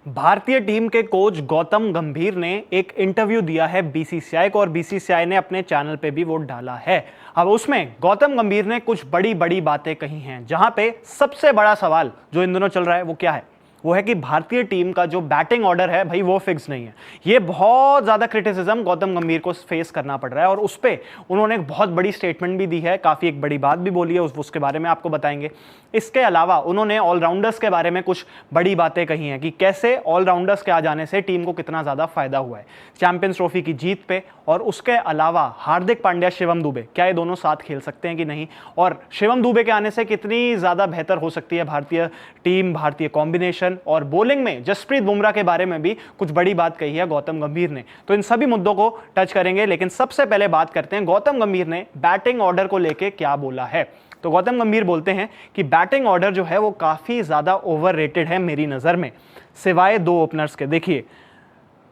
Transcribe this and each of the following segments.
भारतीय टीम के कोच गौतम गंभीर ने एक इंटरव्यू दिया है बीसीसीआई को और बीसीसीआई ने अपने चैनल पे भी वो डाला है। अब उसमें गौतम गंभीर ने कुछ बड़ी बड़ी बातें कही हैं, जहां पे सबसे बड़ा सवाल जो इन दिनों चल रहा है वो क्या है, वो है कि भारतीय टीम का जो बैटिंग ऑर्डर है भाई वो फिक्स नहीं है। ये बहुत ज्यादा क्रिटिसिज्म गौतम गंभीर को फेस करना पड़ रहा है और उस पे उन्होंने एक बहुत बड़ी स्टेटमेंट भी दी है, काफी एक बड़ी बात भी बोली है, उसके बारे में आपको बताएंगे। इसके अलावा उन्होंने ऑलराउंडर्स के बारे में कुछ बड़ी बातें कही हैं कि कैसे ऑलराउंडर्स के आ जाने से टीम को कितना ज्यादा फायदा हुआ है चैंपियंस ट्रॉफी की जीत पे, और उसके अलावा हार्दिक पांड्या शिवम दुबे क्या ये दोनों साथ खेल सकते हैं कि नहीं, और शिवम दुबे के आने से कितनी ज्यादा बेहतर हो सकती है भारतीय टीम, भारतीय कॉम्बिनेशन, और बॉलिंग में जसप्रीत बुमराह के बारे में भी कुछ बड़ी बात कही है गौतम गंभीर ने। तो इन सभी मुद्दों को टच करेंगे, लेकिन सबसे पहले बात करते हैं गौतम गंभीर ने बैटिंग ऑर्डर को लेकर क्या बोला है। तो गौतम गंभीर बोलते हैं कि बैटिंग ऑर्डर जो है वो काफी ज्यादा ओवररेटेड है मेरी नजर में, सिवाय दो ओपनर्स के। देखिए,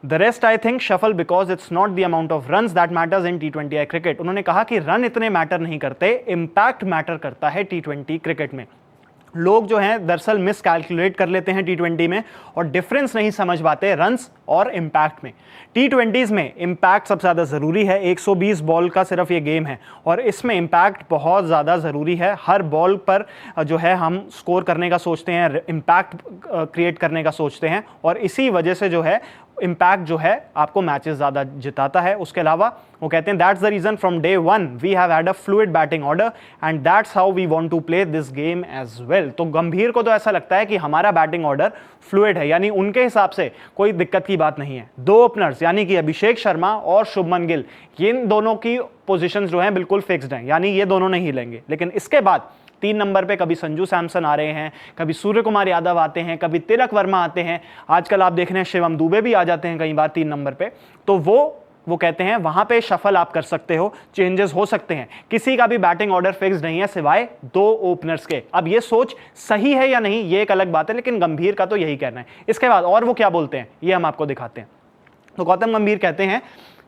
the rest I think shuffle because it's not the amount of runs that matters in टी20 क्रिकेट। उन्होंने कहा कि रन इतने मैटर नहीं करते, इंपैक्ट मैटर करता है टी20 क्रिकेट में। लोग जो हैं दरअसल मिस कैलकुलेट कर लेते हैं टी20 में और डिफरेंस नहीं समझ पाते रन्स और इंपैक्ट में। टी20s में इंपैक्ट सबसे ज़्यादा ज़रूरी है, 120 बॉल का सिर्फ ये गेम है और इसमें इंपैक्ट बहुत ज़्यादा ज़रूरी है। हर बॉल पर जो है हम स्कोर करने का सोचते हैं, इंपैक्ट क्रिएट करने का सोचते हैं, और इसी वजह से जो है इंपैक्ट जो है आपको मैचेस ज़्यादा जिताता है। उसके अलावा वो कहते हैं that's the reason from day one we have had a fluid batting order and that's how we want to play this game as well. तो गंभीर को तो ऐसा लगता है कि हमारा बैटिंग ऑर्डर फ्लूइड है, यानी उनके हिसाब से कोई दिक्कत की बात नहीं है। दो ओपनर्स यानी कि अभिषेक शर्मा और शुभमन गिल, इन दोनों की पोजीशंस जो हैं बिल्कुल फिक्स्ड हैं, यानी ये दोनों नहीं हिलेंगे। लेकिन इसके बाद 3 नंबर पे कभी संजू सैमसन आ रहे हैं, कभी सूर्य कुमार यादव आते हैं, कभी तिलक वर्मा आते हैं, आजकल आप देख रहे हैं शिवम दुबे भी आ जाते हैं कई बार 3 नंबर पे। तो वो कहते हैं वहां पे शफल आप कर सकते हो, चेंजेस हो सकते हैं, किसी का भी बैटिंग ऑर्डर फिक्स नहीं है सिवाय 2 ओपनर्स के। अब ये सोच सही है या नहीं ये एक अलग बात है, लेकिन गंभीर का तो यही कहना है। इसके बाद और वो क्या बोलते हैं ये हम आपको दिखाते हैं। तो गौतम गंभीर कहते हैं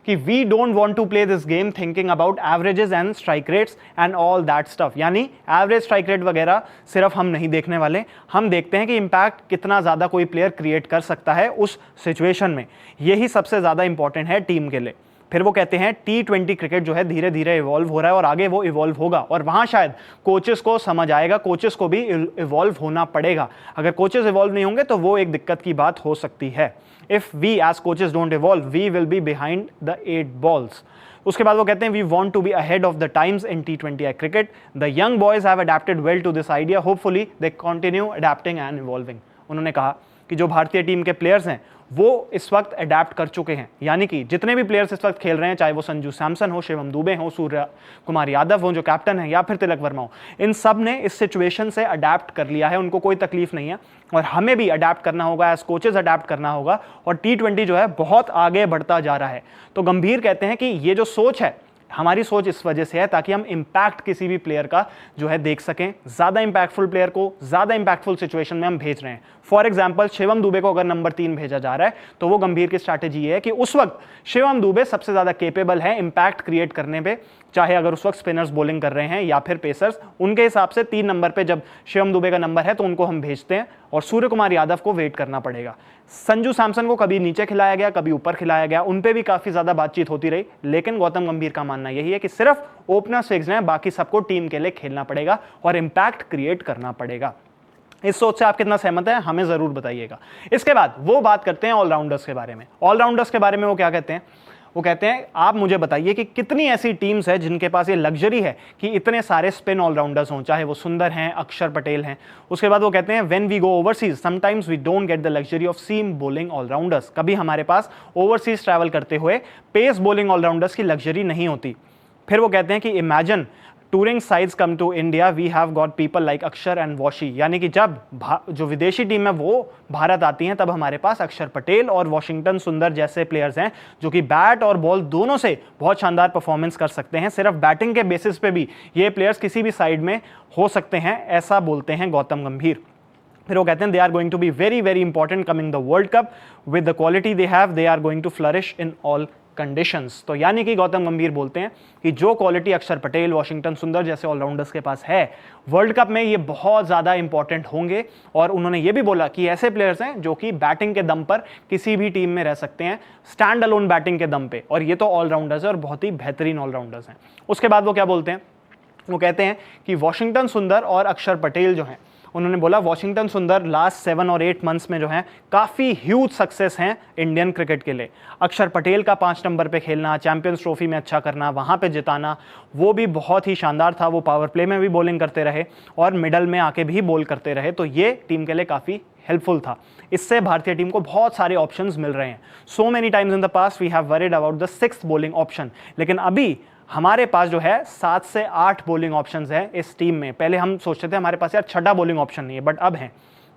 कि we don't want to play this game thinking about averages and strike rates and all that stuff, यानी एवरेज स्ट्राइक रेट वगैरह सिर्फ हम नहीं देखने वाले, हम देखते हैं कि इंपैक्ट कितना ज्यादा कोई प्लेयर क्रिएट कर सकता है उस सिचुएशन में, यही सबसे ज्यादा इंपॉर्टेंट है टीम के लिए। फिर वो कहते हैं टी20 क्रिकेट जो है धीरे धीरे इवॉल्व हो रहा है और आगे वो इवॉल्व होगा, और वहां शायद कोचेस को समझ आएगा, कोचेस को भी इवॉल्व होना पड़ेगा। अगर कोचेस इवॉल्व नहीं होंगे तो वो एक दिक्कत की बात हो सकती है। If we as coaches don't evolve we will be behind the 8 balls. उसके बाद वो कहते हैं we want to be ahead of the times in टी20 cricket, the young boys have adapted well to this idea, hopefully they continue adapting and evolving. उन्होंने कहा कि जो भारतीय टीम के प्लेयर्स हैं वो इस वक्त अडैप्ट कर चुके हैं, यानी कि जितने भी प्लेयर्स इस वक्त खेल रहे हैं, चाहे वो संजू सैमसन हो, शिवम दुबे हो, सूर्य कुमार यादव हो जो कैप्टन है, या फिर तिलक वर्मा हो, इन सब ने इस सिचुएशन से अडैप्ट कर लिया है, उनको कोई तकलीफ नहीं है। और हमें भी अडैप्ट करना होगा, एज कोचेस अडैप्ट करना होगा, और टी20 जो है बहुत आगे बढ़ता जा रहा है। तो गंभीर कहते हैं कि ये जो सोच है, हमारी सोच इस वजह से है ताकि हम इंपैक्ट किसी भी प्लेयर का जो है देख सकें, ज्यादा इंपैक्टफुल प्लेयर को ज्यादा इंपैक्टफुल सिचुएशन में हम भेज रहे हैं। फॉर एग्जांपल शिवम दुबे को अगर नंबर 3 भेजा जा रहा है तो वो गंभीर की स्ट्रैटेजी है कि उस वक्त शिवम दुबे सबसे ज्यादा केपेबल है इंपैक्ट क्रिएट करने पे, चाहे अगर उस वक्त स्पिनर्स बॉलिंग कर रहे हैं या फिर पेसर्स। उनके हिसाब से 3 नंबर पे जब शिवम दुबे का नंबर है तो उनको हम भेजते हैं और सूर्य कुमार यादव को वेट करना पड़ेगा। संजू सैमसन को कभी नीचे खिलाया गया, कभी ऊपर खिलाया गया, उन पे भी काफी ज्यादा बातचीत होती रही, लेकिन गौतम गंभीर का मानना यही है कि सिर्फ ओपनर्स फिक्स हैं, बाकी सबको टीम के लिए खेलना पड़ेगा और इंपैक्ट क्रिएट करना पड़ेगा। इस सोच से आप कितना सहमत हैं हमें जरूर बताइएगा। इसके बाद वो बात करते हैं ऑलराउंडर्स के बारे में। ऑलराउंडर्स के बारे में वो क्या कहते हैं, वो कहते हैं आप मुझे बताइए कि कितनी ऐसी टीम्स है जिनके पास ये लग्जरी है कि इतने सारे स्पिन ऑलराउंडर्स हों, चाहे वो सुंदर हैं, अक्षर पटेल हैं। उसके बाद वो कहते हैं when we go overseas sometimes we don't get the luxury of seam bowling allrounders. कभी हमारे पास ओवरसीज ट्रैवल करते हुए पेस बॉलिंग ऑलराउंडर्स की लग्जरी नहीं होती। फिर वो कहते हैं कि imagine touring sides come to India we have got people like Axar and Washi, यानी कि जब जो विदेशी टीम है वो भारत आती हैं तब हमारे पास अक्षर पटेल और वॉशिंगटन सुंदर जैसे प्लेयर्स हैं जो कि बैट और बॉल दोनों से बहुत शानदार परफॉर्मेंस कर सकते हैं। सिर्फ बैटिंग के बेसिस पे भी ये प्लेयर्स किसी भी साइड में हो सकते हैं, ऐसा बोलते हैं गौतम गंभीर। फिर वो कहते हैं they are going to be very very important coming the world cup with the quality they have, they are going to flourish in all conditions. तो यानी कि गौतम गंभीर बोलते हैं कि जो क्वालिटी अक्षर पटेल, वॉशिंगटन सुंदर जैसे ऑलराउंडर्स के पास है, वर्ल्ड कप में ये बहुत ज़्यादा इंपॉर्टेंट होंगे। और उन्होंने ये भी बोला कि ऐसे प्लेयर्स हैं जो कि बैटिंग के दम पर किसी भी टीम में रह सकते हैं, स्टैंड अलोन बैटिंग के दम पे, और ये तो ऑलराउंडर्स है और बहुत ही बेहतरीन ऑलराउंडर्स हैं। उसके बाद वो क्या बोलते हैं, वो कहते हैं कि वॉशिंगटन सुंदर और अक्षर पटेल जो हैं, उन्होंने बोला वॉशिंगटन सुंदर लास्ट 7 और 8 मंथ्स में जो है काफ़ी ह्यूज सक्सेस हैं इंडियन क्रिकेट के लिए। अक्षर पटेल का 5 नंबर पे खेलना, चैंपियंस ट्रॉफी में अच्छा करना, वहाँ पे जिताना, वो भी बहुत ही शानदार था। वो पावर प्ले में भी बॉलिंग करते रहे और मिडल में आके भी बॉल करते रहे, तो ये टीम के लिए काफ़ी हेल्पफुल था। इससे भारतीय टीम को बहुत सारे ऑप्शंस मिल रहे हैं। So many times in the past we have worried about the 6th bowling option, लेकिन अभी हमारे पास जो है 7 से 8 बॉलिंग ऑप्शंस हैं इस टीम में। पहले हम सोचते थे हमारे पास यार 6ठा बॉलिंग ऑप्शन नहीं है, बट अब है।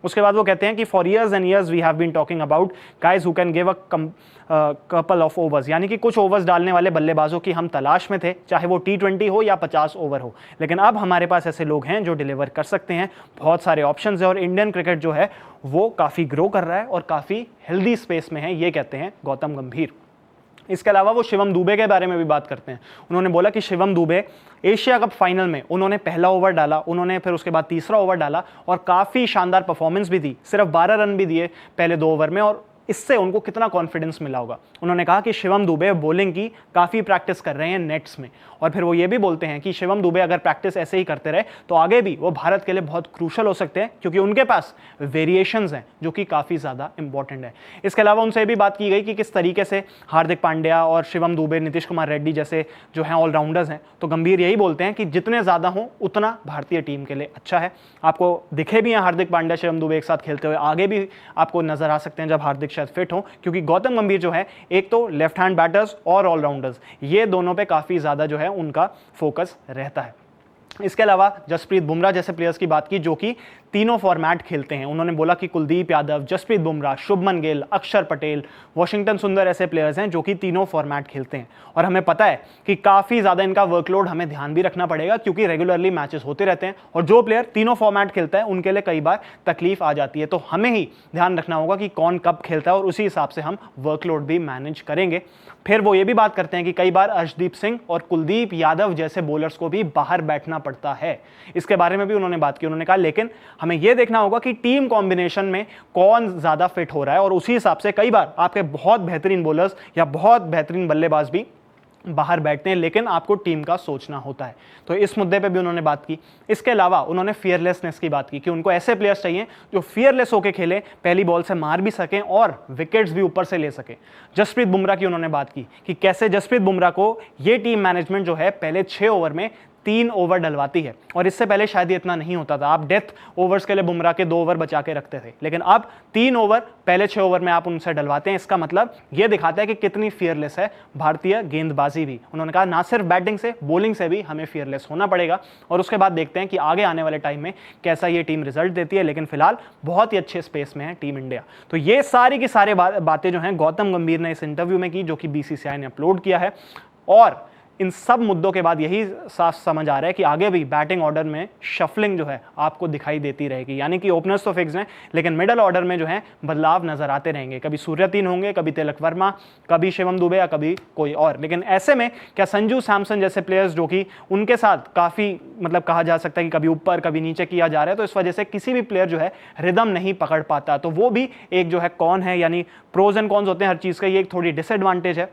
उसके बाद वो कहते हैं कि for years and years we have been talking about guys who can give a couple of overs, यानी कि कुछ ओवर्स डालने वाले बल्लेबाजों की हम तलाश में थे, चाहे वो T20 हो या 50 ओवर हो। लेकिन अब हमारे पास ऐसे लोग हैं जो डिलीवर कर सकते हैं, बहुत सारे ऑप्शंस हैं और इंडियन क्रिकेट जो है वो काफ़ी ग्रो कर रहा है और काफ़ी हेल्दी स्पेस में है, ये कहते हैं गौतम गंभीर। इसके अलावा वो शिवम दुबे के बारे में भी बात करते हैं। उन्होंने बोला कि Shivam Dubey Asia cup final में उन्होंने पहला ओवर डाला, उन्होंने फिर उसके बाद तीसरा ओवर डाला और काफ़ी शानदार परफॉर्मेंस भी दी, सिर्फ 12 रन भी दिए पहले 2 ओवर में, और इससे उनको कितना कॉन्फिडेंस मिला होगा। उन्होंने कहा कि शिवम दुबे बॉलिंग की काफ़ी प्रैक्टिस कर रहे हैं नेट्स में, और फिर वो ये भी बोलते हैं कि शिवम दुबे अगर प्रैक्टिस ऐसे ही करते रहे तो आगे भी वो भारत के लिए बहुत क्रूशल हो सकते हैं, क्योंकि उनके पास वेरिएशंस हैं जो कि काफ़ी ज़्यादा इंपॉर्टेंट है। इसके अलावा उनसे भी बात की गई कि किस तरीके से हार्दिक पांड्या और शिवम दुबे, नीतीश कुमार रेड्डी जैसे जो हैं ऑलराउंडर्स हैं, तो गंभीर यही बोलते हैं कि जितने ज़्यादा हों उतना भारतीय टीम के लिए अच्छा है। आपको दिखे भी हैं हार्दिक पांड्या, शिवम दुबे एक साथ खेलते हुए, आगे भी आपको नजर आ सकते हैं जब हार्दिक शायद फिट हो, क्योंकि गौतम गंभीर जो है एक तो लेफ्ट हैंड बैटर्स और ऑलराउंडर्स, ये दोनों पे काफ़ी ज़्यादा जो है उनका फोकस रहता है। इसके अलावा जसप्रीत बुमराह जैसे प्लेयर्स की बात की जो कि तीनों फॉर्मेट खेलते हैं। उन्होंने बोला कि कुलदीप यादव, जसप्रीत बुमराह, शुभमन गिल, अक्षर पटेल, वॉशिंगटन सुंदर ऐसे प्लेयर्स हैं जो कि तीनों फॉर्मेट खेलते हैं, और हमें पता है कि काफ़ी ज़्यादा इनका वर्कलोड हमें ध्यान भी रखना पड़ेगा, क्योंकि रेगुलरली मैचेस होते रहते हैं और जो प्लेयर तीनों फॉर्मेट खेलता है उनके लिए कई बार तकलीफ आ जाती है। तो हमें ही ध्यान रखना होगा कि कौन कब खेलता है और उसी हिसाब से हम वर्कलोड भी मैनेज करेंगे। फिर वो ये भी बात करते हैं कि कई बार अर्शदीप सिंह और कुलदीप यादव जैसे बॉलर्स को भी बाहर बैठना पड़ता है, इसके बारे में भी उन्होंने बात की। उन्होंने कहा लेकिन हमें यह देखना होगा कि टीम कॉम्बिनेशन में कौन ज्यादा फिट हो रहा है, और उसी हिसाब से कई बार आपके बहुत बेहतरीन बॉलर्स या बहुत बेहतरीन बल्लेबाज भी बाहर बैठते हैं, लेकिन आपको टीम का सोचना होता है। तो इस मुद्दे पे भी उन्होंने बात की। इसके अलावा उन्होंने फियरलेसनेस की बात की कि उनको ऐसे प्लेयर्स चाहिए जो फियरलेस होकर खेले, पहली बॉल से मार भी सकें और विकेट्स भी ऊपर से ले सकें। जसप्रीत बुमराह की उन्होंने बात की कि कैसे जसप्रीत बुमराह को ये टीम मैनेजमेंट जो है पहले 6 ओवर में 3 ओवर डलवाती है, और इससे पहले शायद ये इतना नहीं होता था। आप डेथ ओवर्स के लिए बुमराह के 2 ओवर बचा के रखते थे, लेकिन अब 3 ओवर पहले 6 ओवर में आप उनसे डलवाते हैं। इसका मतलब ये दिखाता है कि कितनी फियरलेस है भारतीय गेंदबाजी भी। उन्होंने कहा ना सिर्फ बैटिंग से, बॉलिंग से भी हमें फियरलेस होना पड़ेगा, और उसके बाद देखते हैं कि आगे आने वाले टाइम में कैसा ये टीम रिजल्ट देती है। लेकिन फिलहाल बहुत ही अच्छे स्पेस में है टीम इंडिया। तो ये सारी की सारी बातें जो हैं गौतम गंभीर ने इस इंटरव्यू में की, जो कि BCCI ने अपलोड किया है, और इन सब मुद्दों के बाद यही साफ समझ आ रहा है कि आगे भी बैटिंग ऑर्डर में शफलिंग जो है आपको दिखाई देती रहेगी। यानी कि ओपनर्स तो फिक्स हैं, लेकिन मिडल ऑर्डर में जो है बदलाव नजर आते रहेंगे। कभी सूर्य 3 होंगे, कभी तिलक वर्मा, कभी शिवम दुबे या कभी कोई और। लेकिन ऐसे में क्या संजू सैमसन जैसे प्लेयर्स जो कि उनके साथ काफ़ी मतलब कहा जा सकता है कि कभी ऊपर कभी नीचे किया जा रहा है, तो इस वजह से किसी भी प्लेयर जो है रिदम नहीं पकड़ पाता। तो वो भी एक जो है कौन है, यानी प्रोज एंड कॉन्स होते हैं हर चीज़ का, ये एक थोड़ी डिसएडवांटेज है।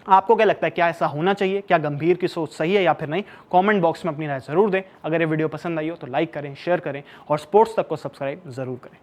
आपको क्या लगता है, क्या ऐसा होना चाहिए? क्या गंभीर की सोच सही है या फिर नहीं? कमेंट बॉक्स में अपनी राय जरूर दें। अगर ये वीडियो पसंद आई हो तो लाइक करें, शेयर करें और स्पोर्ट्स तक को सब्सक्राइब जरूर करें।